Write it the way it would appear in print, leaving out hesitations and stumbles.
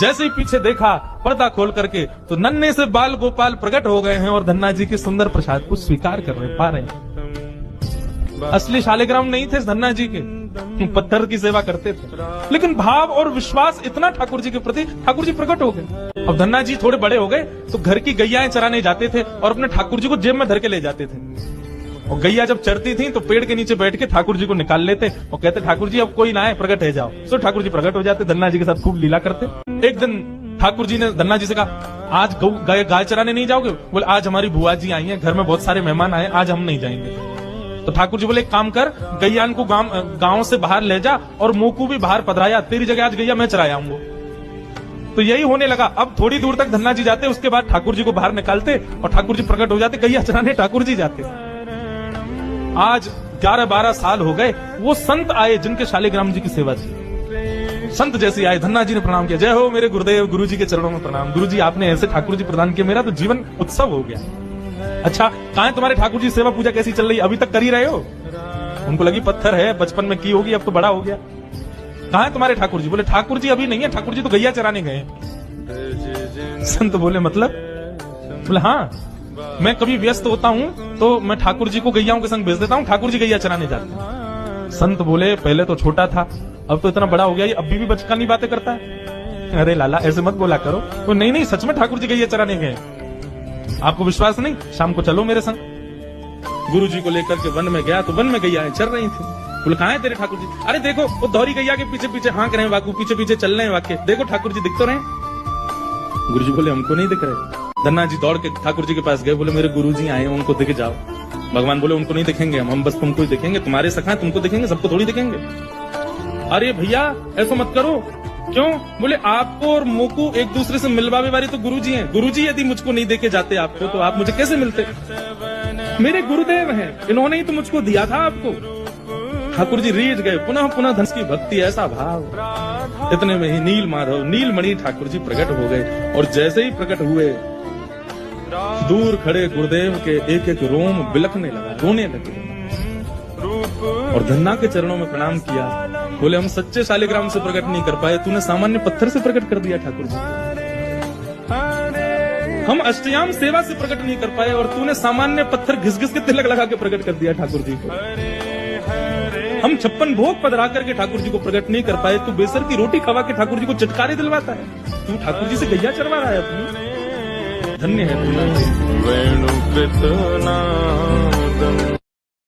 जैसे ही पीछे देखा पर्दा खोल करके तो नन्हे से बाल गोपाल प्रकट हो गए हैं और धन्ना जी के सुंदर प्रसाद को स्वीकार कर रहे पा रहे हैं। असली शालिग्राम नहीं थे धन्ना जी के, पत्थर की सेवा करते थे, लेकिन भाव और विश्वास इतना ठाकुर जी के प्रति, ठाकुर जी प्रकट हो गए। अब धन्ना जी थोड़े बड़े हो गए तो घर की गैयाएं चराने जाते थे और अपने ठाकुर जी को जेब में धर के ले जाते थे। और गैया जब चरती थी तो पेड़ के नीचे बैठ के ठाकुर जी को निकाल लेते और कहते ठाकुर जी अब कोई ना आए, प्रकट है जाओ। तो ठाकुर जी प्रकट हो जाते, धन्ना जी के साथ खूब लीला करते। एक दिन ठाकुर जी ने धन्ना जी से कहा, आज गाय चराने नहीं जाओगे? बोले आज हमारी बुआ जी आई हैं, घर में बहुत सारे मेहमान आए, आज हम नहीं जाएंगे। तो ठाकुर जी बोले एक काम कर, गैयान को गांव से बाहर ले जा और मोकू भी बाहर पधराया, तेरी जगह आज गैया मैं चराया आऊंगा। तो यही होने लगा। अब थोड़ी दूर तक धन्ना जी जाते, उसके बाद ठाकुर जी को बाहर निकालते और ठाकुर जी प्रकट हो जाते, गैया चराने ठाकुर जी जाते। आज 11-12 साल हो गए, वो संत आए जिनके शालिग्राम जी की सेवा थी। संत जैसे आए, धन्ना जी ने प्रणाम किया, जय हो मेरे गुरुदेव, गुरु जी के चरणों में प्रणाम। गुरु जी आपने ऐसे ठाकुर जी प्रदान किए, मेरा तो जीवन उत्सव हो गया। अच्छा कहाँ है तुम्हारे ठाकुर जी सेवा पूजा कैसी चल रही, अभी तक कर ही रहे हो? उनको लगी पत्थर है, बचपन में की होगी, अब तो बड़ा हो गया। कहाँ है तुम्हारे ठाकुर जी? बोले ठाकुर जी अभी नहीं है, ठाकुर जी तो गैया चराने गए। संत बोले मतलब? बोले हाँ, मैं कभी व्यस्त होता हूँ तो मैं ठाकुर जी को गैयाओं के संग भेज देता हूँ, ठाकुर जी गैया चराने जाते हैं। संत बोले पहले तो छोटा था, अब तो इतना बड़ा हो गया, ये अभी भी बचकानी बातें करता है। अरे लाला ऐसे मत बोला करो। तो नहीं सच में ठाकुर जी गैया चराने गए। आपको विश्वास नहीं? शाम को चलो मेरे संग। गुरु जी को लेकर के वन में गया तो वन में गैयाएं चल रही थी। बोले कहाँ है तेरे ठाकुर जी? अरे देखो वो दोहरी गैया के पीछे पीछे हाँक रहे हैं, वाकू पीछे पीछे चल रहे हैं, वाक्य देखो ठाकुर जी दिख तो रहे। गुरु जी बोले हमको नहीं दिख रहे। धन्ना जी दौड़ के ठाकुर जी के पास गए, बोले मेरे गुरु जी आए, उनको दिख जाओ। भगवान बोले उनको नहीं दिखेंगे, हम बस तुमको ही दिखेंगे, तुम्हारे सखा तुमको दिखेंगे, सबको थोड़ी दिखेंगे। अरे भैया ऐसा मत करो। क्यों? बोले आपको और मोकू एक दूसरे से मिलवावे वाली तो गुरु जी हैं। गुरु जी यदि मुझको नहीं देके जाते आपको तो आप मुझे कैसे मिलते? मेरे गुरुदेव हैं, इन्होंने ही तो मुझको दिया था आपको। ठाकुर जी रीझ गए, पुनः पुनः धन की भक्ति, ऐसा भाव। इतने में ही नील माधव नीलमणि ठाकुर जी प्रकट हो गए और जैसे ही प्रकट हुए दूर खड़े गुरुदेव के एक एक रोम बिलखने लगा, रोने लगे और धन्ना के चरणों में प्रणाम किया। बोले हम सच्चे शालिग्राम से प्रकट नहीं कर पाए, तूने सामान्य पत्थर से प्रकट कर दिया ठाकुर जी। हम अष्टयाम सेवा से प्रकट नहीं कर पाए और तूने सामान्य पत्थर घिस घिस के तिलक लगा के प्रकट कर दिया ठाकुर जी को। हम 56 भोग पधरा करके ठाकुर जी को प्रकट नहीं कर पाए, तू बेसर की रोटी खवा के ठाकुर जी को चटकारे दिलवाता है। तू ठाकुर जी से गैया चरवा रहा है अपनी। धन्य है तू।